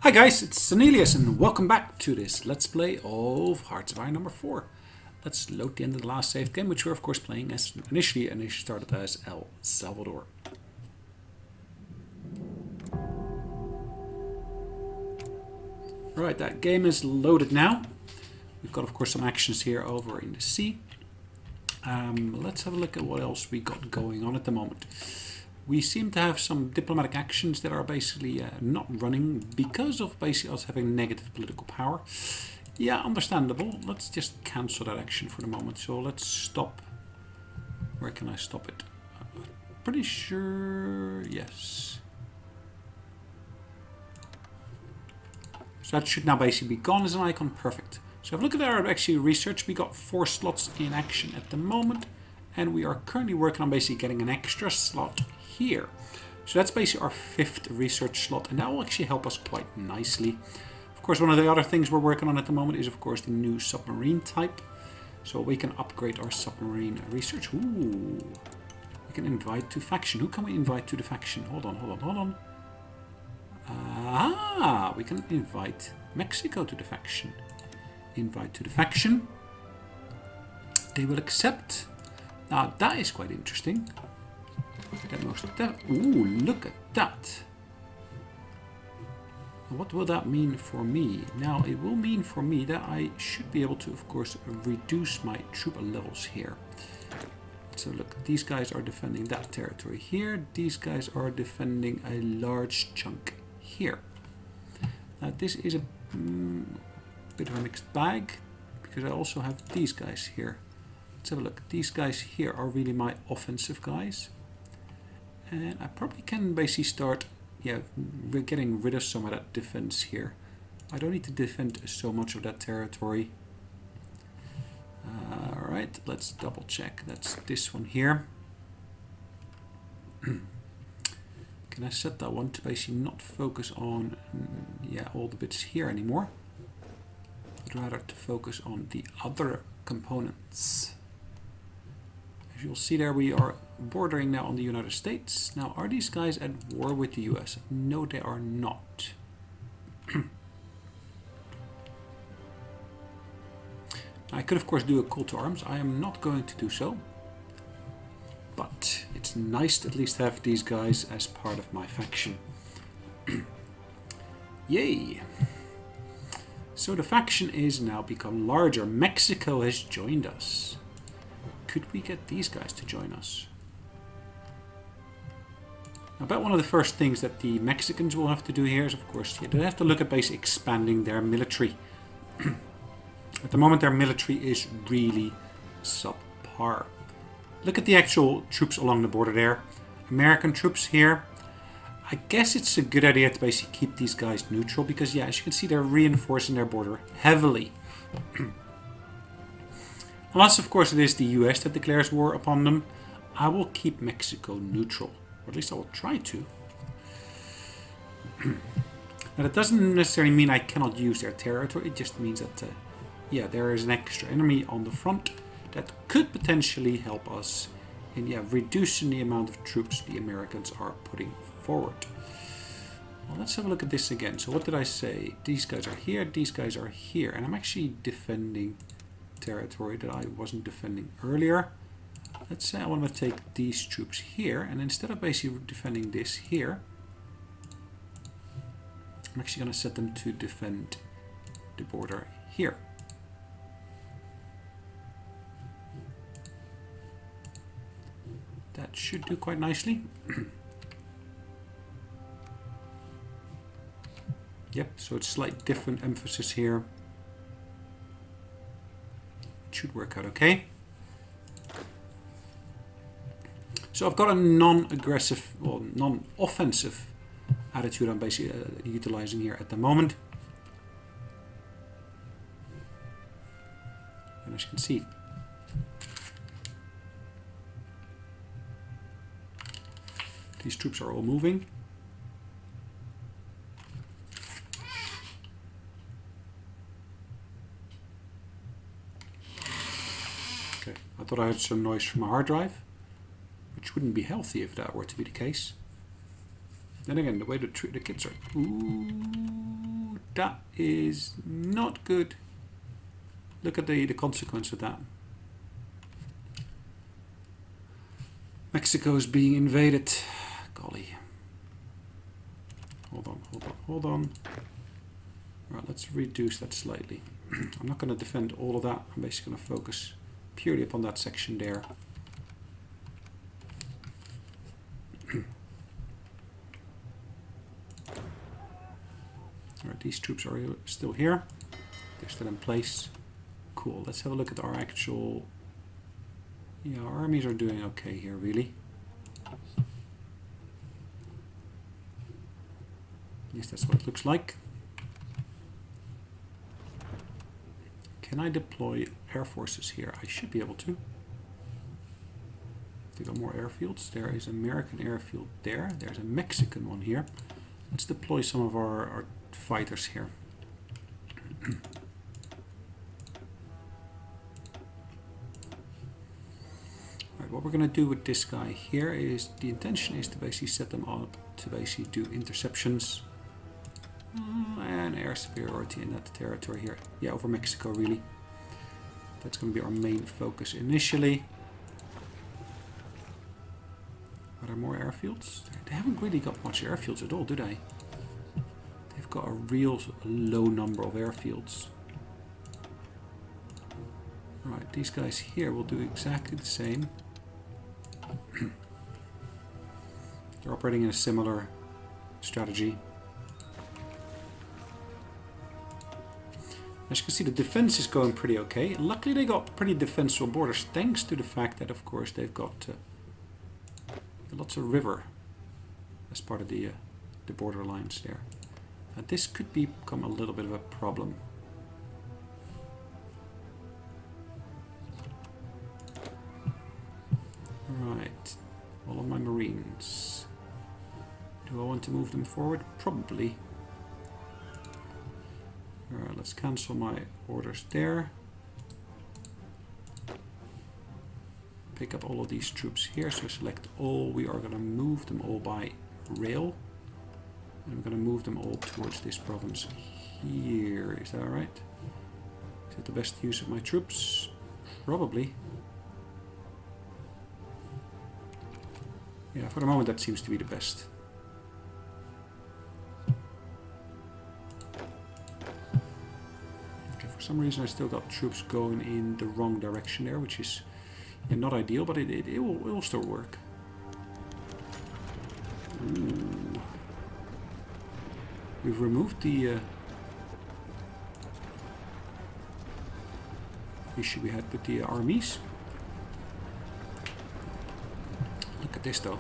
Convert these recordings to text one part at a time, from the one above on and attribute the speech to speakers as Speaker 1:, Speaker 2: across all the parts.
Speaker 1: Hi guys, it's Sonelias and welcome back to this Let's Play of Hearts of Iron number 4. Let's load the end of the last saved game, which we're of course playing as initially started as El Salvador. Right, that game is loaded now. We've got of course some actions here over in the sea. Let's have a look at what else we got going on at the moment. We seem to have some diplomatic actions that are basically not running because of basically us having negative political power. Yeah, understandable. Let's just cancel that action for the moment. So let's stop. Where can I stop it? Pretty sure, yes. So that should now basically be gone as an icon. Perfect. So if we look at our actually research, we got 4 slots in action at the moment. And we are currently working on basically getting an extra slot here. So that's basically our 5th research slot, and that will actually help us quite nicely. Of course, one of the other things we're working on at the moment is of course the new submarine type. So we can upgrade our submarine research. Ooh. We can invite to faction. Who can we invite to the faction? Hold on. Ah, we can invite Mexico to the faction. Invite to the faction. They will accept. Now that is quite interesting. Ooh, look at that. What will that mean for me? Now it will mean for me that I should be able to, of course, reduce my troop levels here. So look, these guys are defending that territory here. These guys are defending a large chunk here. Now this is a bit of a mixed bag because I also have these guys here. Let's have a look. These guys here are really my offensive guys. And I probably can basically start, getting rid of some of that defense here. I don't need to defend so much of that territory. Alright, let's double check. That's this one here. Can I set that one to basically not focus on all the bits here anymore, but rather to focus on the other components. As you'll see there, we are bordering now on the United States. Now, are these guys at war with the US? No, they are not. I could, of course, do a call to arms. I am not going to do so. But it's nice to at least have these guys as part of my faction. Yay! So the faction is now become larger. Mexico has joined us. Could we get these guys to join us? I bet one of the first things that the Mexicans will have to do here is, of course, they have to look at basically expanding their military. At the moment, their military is really subpar. Look at the actual troops along the border there. American troops here. I guess it's a good idea to basically keep these guys neutral because, as you can see, they're reinforcing their border heavily. Unless, of course, it is the US that declares war upon them, I will keep Mexico neutral. Or at least I will try to. Now, that doesn't necessarily mean I cannot use their territory. It just means that, there is an extra enemy on the front that could potentially help us in, reducing the amount of troops the Americans are putting forward. Well, let's have a look at this again. So what did I say? These guys are here, these guys are here. And I'm actually defending territory that I wasn't defending earlier. Let's say I want to take these troops here, and instead of basically defending this here, I'm actually going to set them to defend the border here. That should do quite nicely. Yep, so it's slight different emphasis here. Should work out okay. So I've got a non-aggressive, well, non-offensive attitude I'm basically utilizing here at the moment. And as you can see, these troops are all moving. I thought I heard some noise from a hard drive, which wouldn't be healthy if that were to be the case. Then again, the way the kids are... Ooh. That is not good. Look at the consequence of that. Mexico is being invaded. Golly. Hold on, hold on, hold on. Alright, let's reduce that slightly. I'm not going to defend all of that. I'm basically going to focus purely upon that section there. Alright, these troops are still here. They're still in place. Cool. Let's have a look at our actual... Yeah, our armies are doing okay here, really. At least that's what it looks like. Can I deploy air forces here? I should be able to. They got more airfields. There is an American airfield there. There's a Mexican one here. Let's deploy some of our fighters here. Right, what we're going to do with this guy here is, the intention is to basically set them up to basically do interceptions and air superiority in that territory here. Yeah, over Mexico really. That's going to be our main focus initially. Are there more airfields? They haven't really got much airfields at all, do they? They've got a real low number of airfields. Right, these guys here will do exactly the same. They're operating in a similar strategy. As you can see, the defense is going pretty okay. Luckily they got pretty defensible borders, thanks to the fact that, of course, they've got lots of river as part of the border lines there. This could become a little bit of a problem. Right, all of my marines. Do I want to move them forward? Probably. Alright, let's cancel my orders there. Pick up all of these troops here, so select all. We are going to move them all by rail. And we're going to move them all towards this province here. Is that alright? Is that the best use of my troops? Probably. Yeah, for the moment that seems to be the best. For some reason I still got troops going in the wrong direction there, which is not ideal, but it will still work. Ooh. We've removed the issue we had with the armies. Look at this though.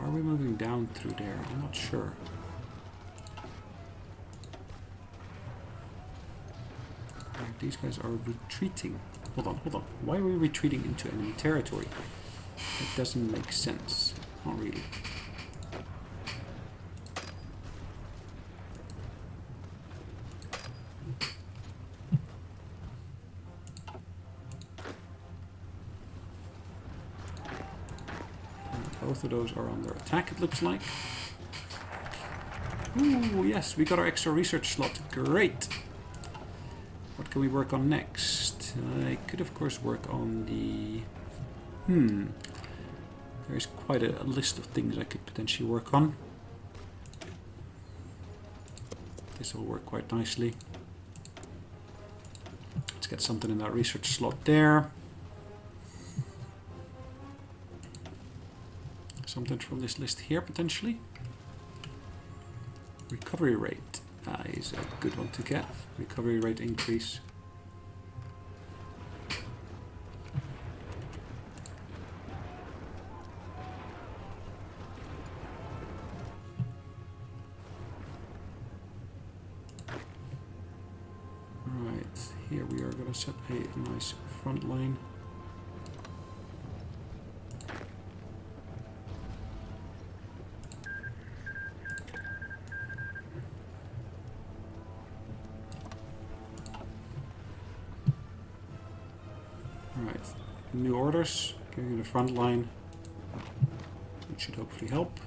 Speaker 1: Are we moving down through there? I'm not sure. Right, these guys are retreating. Hold on, hold on. Why are we retreating into enemy territory? That doesn't make sense. Not really. Both of those are under attack, it looks like. Ooh, yes, we got our extra research slot. Great! What can we work on next? I could, of course, work on the... There is quite a list of things I could potentially work on. This will work quite nicely. Let's get something in that research slot there. Something from this list here, potentially. Recovery rate is a good one to get. Recovery rate increase. Right, here we are going to set a nice front line. New orders, giving the front line, which should hopefully help.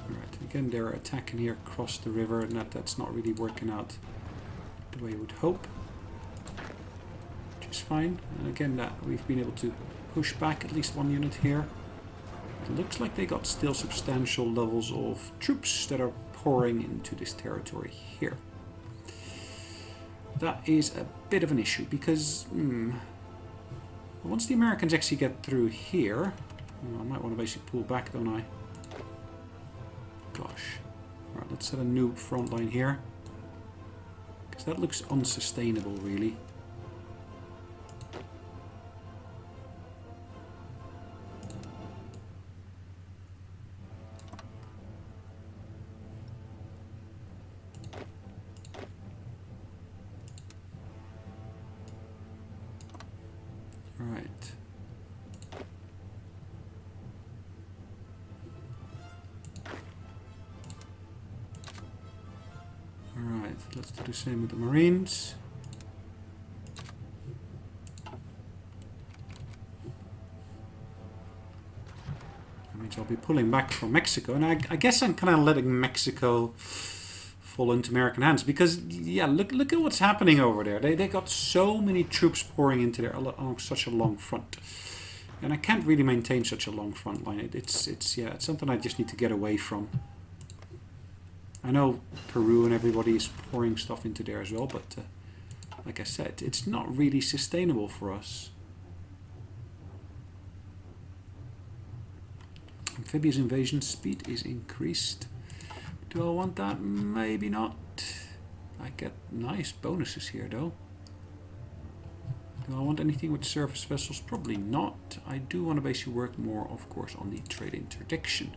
Speaker 1: Alright, again they're attacking here across the river, and that's not really working out the way you would hope. Which is fine, and again that we've been able to push back at least one unit here. It looks like they got still substantial levels of troops that are pouring into this territory here. That is a bit of an issue because once the Americans actually get through here, I might want to basically pull back, don't I? Gosh. Alright, let's set a new front line here, because that looks unsustainable really. Let's do the same with the Marines. That means I'll be pulling back from Mexico, and I guess I'm kind of letting Mexico fall into American hands because, yeah, look at what's happening over there. They got so many troops pouring into there along such a long front, and I can't really maintain such a long front line. It's something I just need to get away from. I know Peru and everybody is pouring stuff into there as well, but like I said, it's not really sustainable for us. Amphibious invasion speed is increased. Do I want that? Maybe not. I get nice bonuses here though. Do I want anything with surface vessels? Probably not. I do want to basically work more, of course, on the trade interdiction.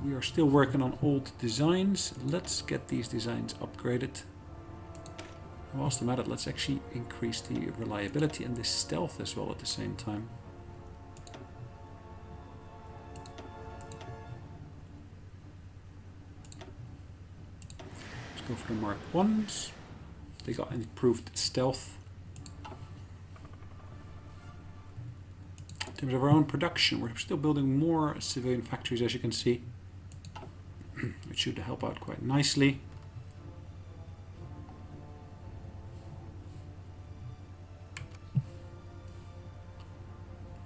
Speaker 1: We are still working on old designs. Let's get these designs upgraded. Whilst I'm at it, let's actually increase the reliability and the stealth as well at the same time. Let's go for the Mark 1s. They got improved stealth. In terms of our own production, we're still building more civilian factories, as you can see, which should help out quite nicely.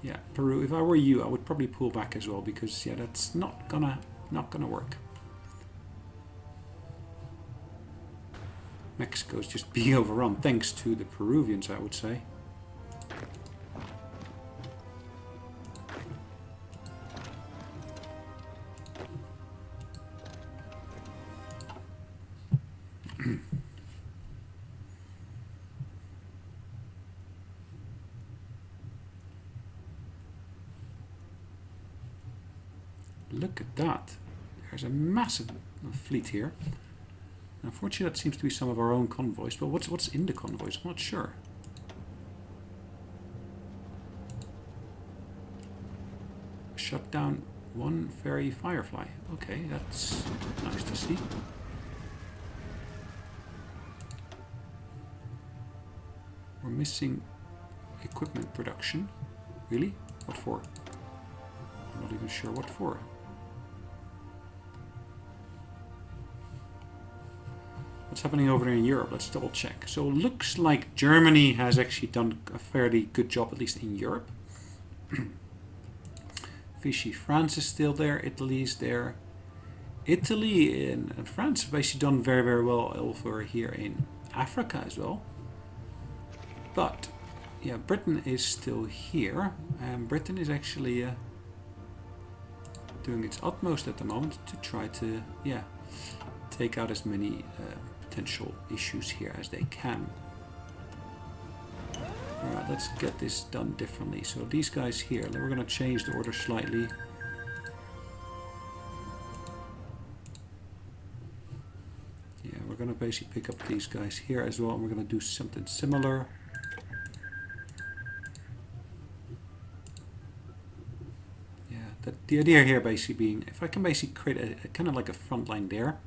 Speaker 1: Yeah, Peru, if I were you, I would probably pull back as well, because yeah, that's not gonna work. Mexico's just being overrun, thanks to the Peruvians, I would say. Look at that. There's a massive fleet here. Unfortunately, that seems to be some of our own convoys, but what's in the convoys? I'm not sure. Shut down one ferry Firefly. Okay, that's nice to see. We're missing equipment production. Really? What for? I'm not even sure what for. What's happening over there in Europe? Let's double check. So it looks like Germany has actually done a fairly good job, at least in Europe. Vichy France is still there. Italy is there. Italy and France have basically done very, very well over here in Africa as well. But yeah, Britain is still here, and Britain is actually doing its utmost at the moment to try to take out as many potential issues here as they can. Alright, let's get this done differently. So these guys here, we're going to change the order slightly. Yeah, we're going to basically pick up these guys here as well, and we're going to do something similar. the idea here basically being, if I can basically create a kind of like a front line there.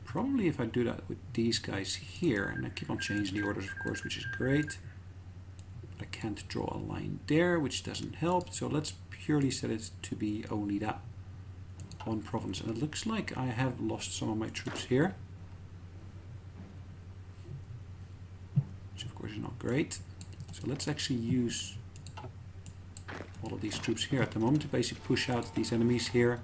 Speaker 1: Probably if I do that with these guys here, and I keep on changing the orders, of course, which is great. But I can't draw a line there, which doesn't help. So let's purely set it to be only that one province. And it looks like I have lost some of my troops here, which of course is not great. So let's actually use all of these troops here at the moment to basically push out these enemies here.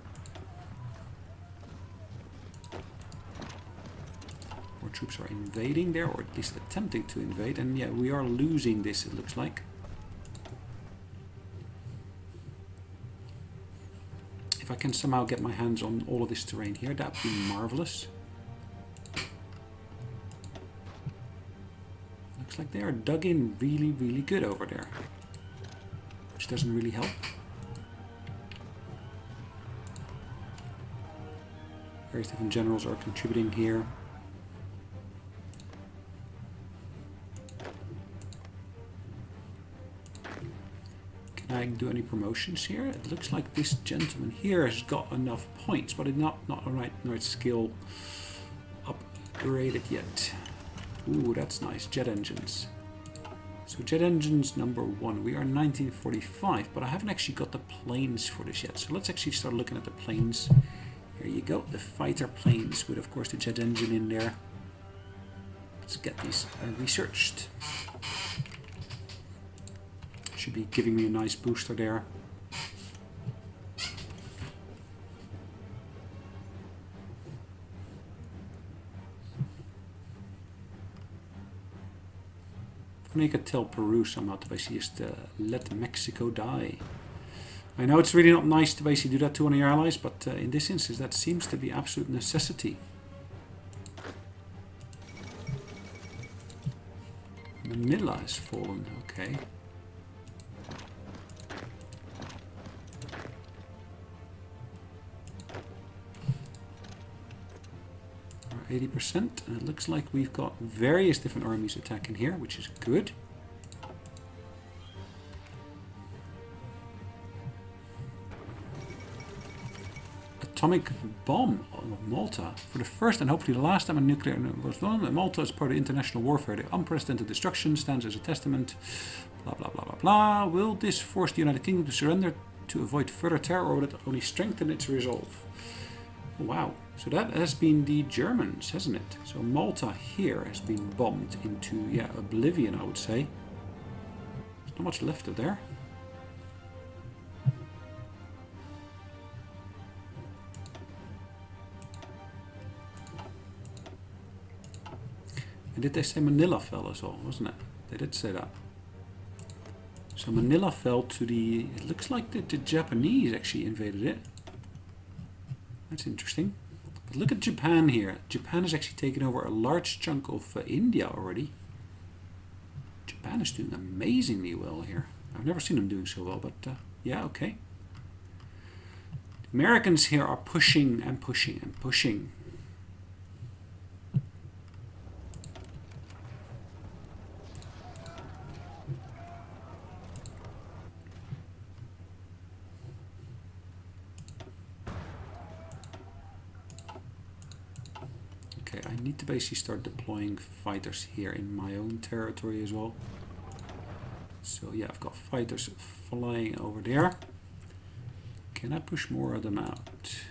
Speaker 1: More troops are invading there, or at least attempting to invade, and yeah, we are losing this, it looks like. If I can somehow get my hands on all of this terrain here, that would be marvelous. Looks like they are dug in really, really good over there, which doesn't really help. Various different generals are contributing here. Can I do any promotions here? It looks like this gentleman here has got enough points, but it's not a right skill upgraded yet. Ooh, that's nice. Jet engines. So jet engines number 1. We are 1945, but I haven't actually got the planes for this yet. So let's actually start looking at the planes. Here you go, the fighter planes with, of course, the jet engine in there. Let's get these researched. Should be giving me a nice booster there. I could tell Peru somehow to basically just let Mexico die. I know it's really not nice to basically do that to one of your allies, but in this instance that seems to be absolute necessity. Manila has fallen, okay. 80%, and it looks like we've got various different armies attacking here, which is good. Atomic bomb of Malta. For the first and hopefully the last time a nuclear was done, Malta is part of international warfare. The unprecedented destruction stands as a testament. Blah blah blah blah blah. Will this force the United Kingdom to surrender to avoid further terror, or will it only strengthen its resolve? Wow, so that has been the Germans, hasn't it? So Malta here has been bombed into, yeah, oblivion, I would say. There's not much left of there. And did they say Manila fell as well, wasn't it? They did say that. So Manila fell to the, it looks like the Japanese actually invaded it. That's interesting. But look at Japan here. Japan has actually taken over a large chunk of India already. Japan is doing amazingly well here. I've never seen them doing so well, but yeah, okay. The Americans here are pushing and pushing and pushing. I need to basically start deploying fighters here in my own territory as well. So yeah, I've got fighters flying over there. Can I push more of them out?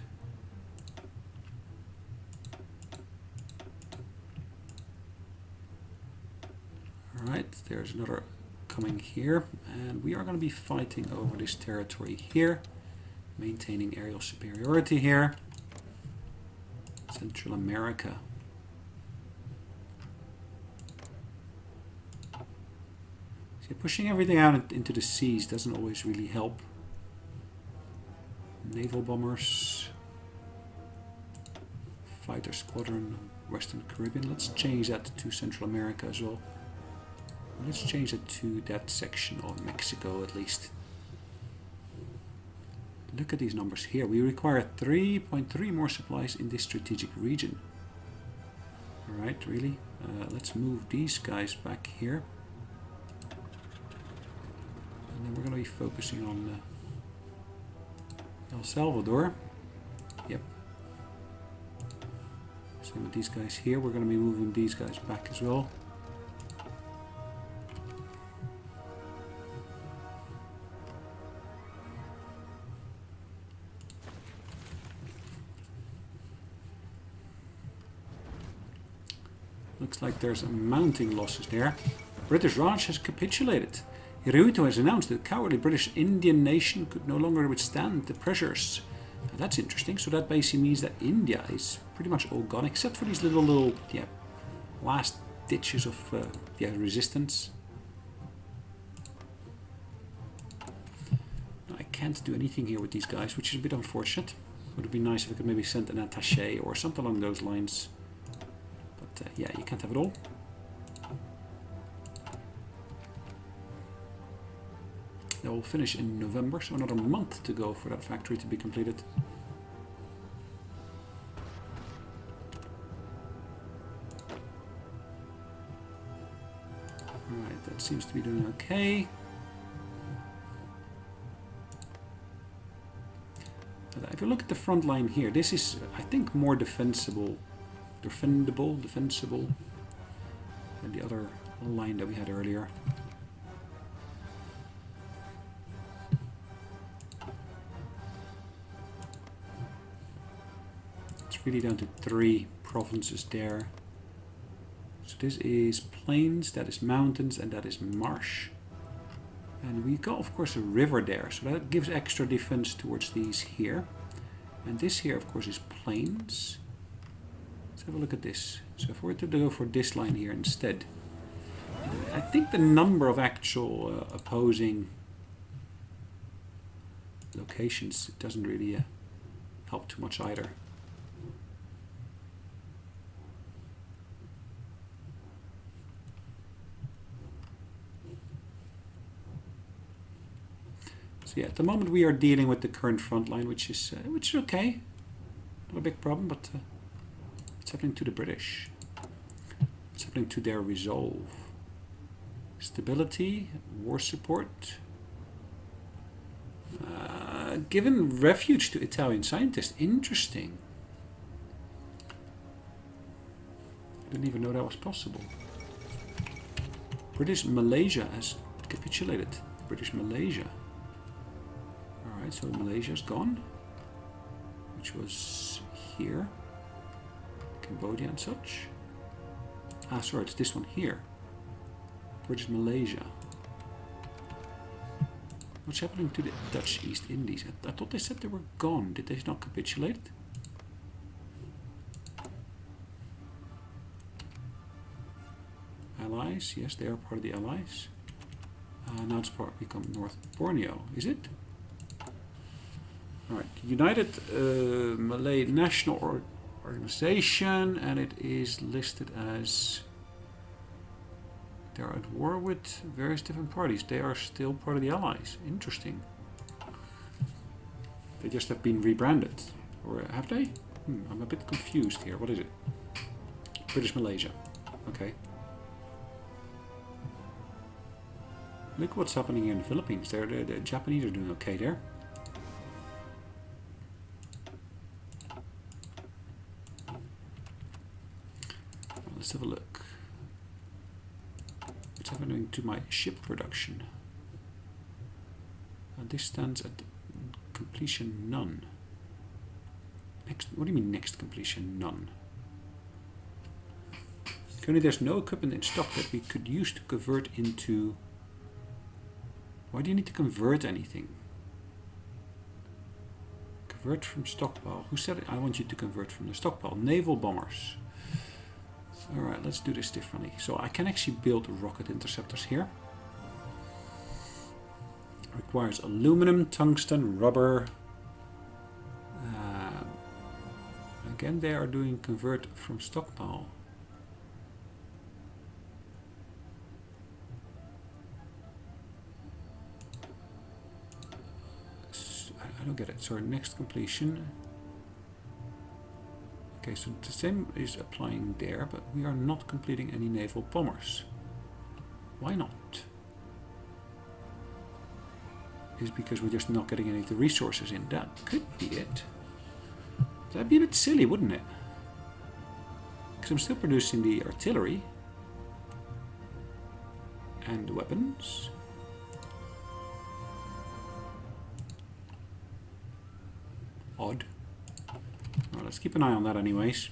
Speaker 1: Alright, there's another coming here, and we are going to be fighting over this territory here, maintaining aerial superiority here. Central America. See, pushing everything out into the seas doesn't always really help. Naval bombers. Fighter squadron, Western Caribbean. Let's change that to Central America as well. Let's change it to that section of Mexico at least. Look at these numbers here. We require 3.3 more supplies in this strategic region. Alright, really? Let's move these guys back here. And then we're going to be focusing on El Salvador. Yep. Same with these guys here. We're going to be moving these guys back as well. Looks like there's mounting losses there. British Raj has capitulated. Hirohito has announced that the cowardly British Indian nation could no longer withstand the pressures. Now that's interesting. So that basically means that India is pretty much all gone, except for these little last ditches of resistance. Now, I can't do anything here with these guys, which is a bit unfortunate. Would have been nice if I could maybe send an attaché or something along those lines. But yeah, you can't have it all. That will finish in November, so another month to go for that factory to be completed. Alright, that seems to be doing okay. But if you look at the front line here, this is, I think, more defensible than the other line that we had earlier. It's really down to 3 provinces there. So this is plains, that is mountains, and that is marsh. And we got, of course, a river there, so that gives extra defense towards these here. And this here, of course, is plains. Let's have a look at this. So if we were to go for this line here instead, I think the number of actual opposing locations doesn't really help too much either. So yeah, at the moment we are dealing with the current front line, which is okay, not a big problem, but it's happening to the British. It's happening to their resolve. Stability, war support. Given refuge to Italian scientists. Interesting. I didn't even know that was possible. British Malaysia has capitulated. British Malaysia. Alright, so Malaysia's gone. Which was here. Cambodia and such. Ah, sorry, it's this one here. British Malaysia. What's happening to the Dutch East Indies? I thought they said they were gone. Did they not capitulate? Allies, yes, they are part of the Allies. Now it's become North Borneo, is it? Alright, United Malay National Organization, and it is listed as they're at war with various different parties. They are still part of the Allies. Interesting. They just have been rebranded. Or have they? I'm a bit confused here. What is it? British Malaysia. Okay. Look what's happening here in the Philippines. The Japanese are doing okay there. Let's have a look. What's happening to my ship production? This stands at completion none. Next, what do you mean next completion none? Currently there's no equipment in stock that we could use to convert into... Why do you need to convert anything? Convert from stockpile. Who said it? I want you to convert from the stockpile. Naval bombers. Alright, let's do this differently. So I can actually build rocket interceptors here. Requires aluminum, tungsten, rubber. Again, they are doing convert from stockpile. I don't get it. Sorry, next completion. Okay, so the same is applying there, but we are not completing any naval bombers. Why not? is because we're just not getting any of the resources in. That could be it. That'd be a bit silly, wouldn't it? Because I'm still producing the artillery and the weapons. Odd. Well, let's keep an eye on that anyways.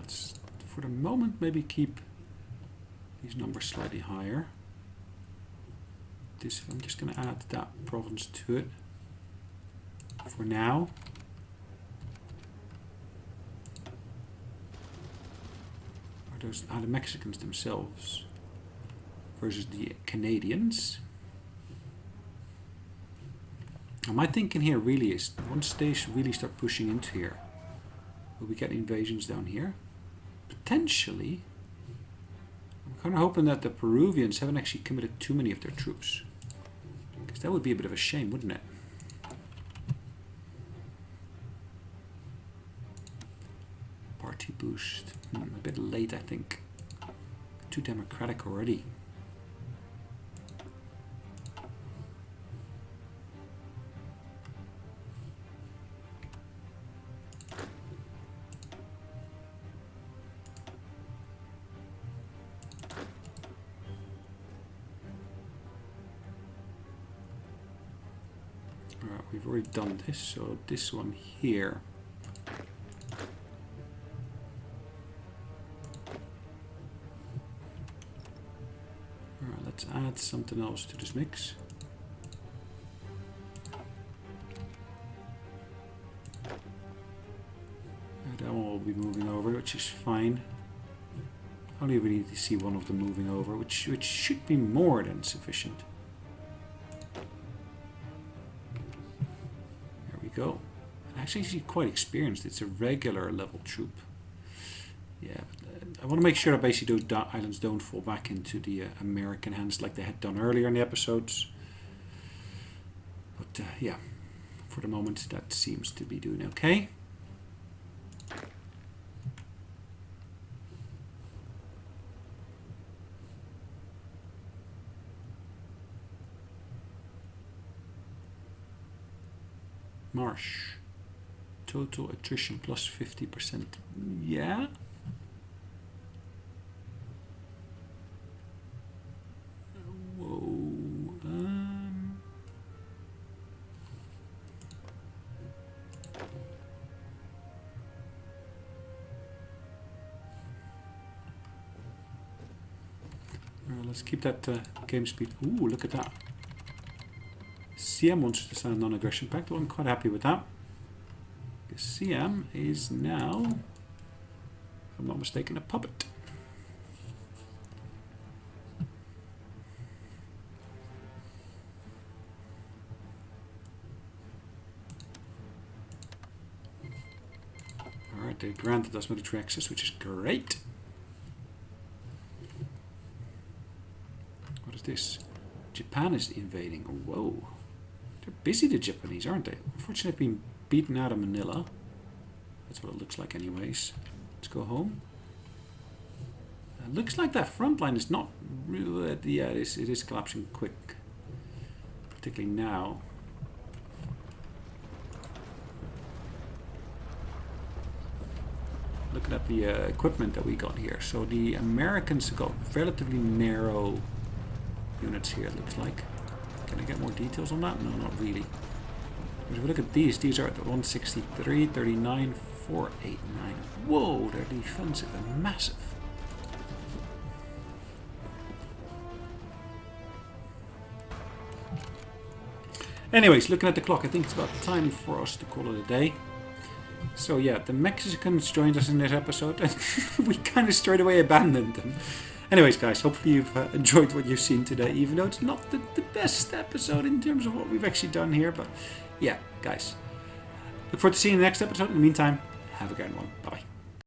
Speaker 1: Let's, for the moment, maybe keep these numbers slightly higher. This, I'm just going to add that province to it for now. Those are the Mexicans themselves versus the Canadians. And my thinking here really is, once they really start pushing into here, will we get invasions down here? Potentially. I'm kind of hoping that the Peruvians haven't actually committed too many of their troops. Because that would be a bit of a shame, wouldn't it? Party boost. A bit late, I think. Too democratic already. Alright, we've already done this, so this one here. Let's add something else to this mix. That one will be moving over, which is fine. I only really need to see one of them moving over, which should be more than sufficient. There we go. And actually, she's quite experienced. It's a regular level troop. Yeah, but I want to make sure that basically those islands don't fall back into the American hands like they had done earlier in the episodes. But yeah, for the moment that seems to be doing okay. Marsh. Total attrition plus 50%. Yeah. Let's keep that game speed. Ooh, look at that. CM wants to sign a non-aggression pact. Well, I'm quite happy with that. Because CM is now, if I'm not mistaken, a puppet. Alright, they granted us military access, which is great. What is this? Japan is invading. Whoa. They're busy, the Japanese, aren't they? Unfortunately, they've been beaten out of Manila. That's what it looks like anyways. Let's go home. Looks like that front line is not really... Yeah, it is collapsing quick. Particularly now. Looking at the equipment that we got here. So the Americans have got relatively narrow units here, it looks like. Can I get more details on that? No, not really. But if we look at these are at 163, 39, 489. Whoa, they're defensive and massive. Anyways, looking at the clock, I think it's about time for us to call it a day. So yeah, the Mexicans joined us in this episode and we kind of straight away abandoned them. Anyways, guys, hopefully you've enjoyed what you've seen today, even though it's not the best episode in terms of what we've actually done here. But yeah, guys, look forward to seeing you in the next episode. In the meantime, have a great one. Bye-bye.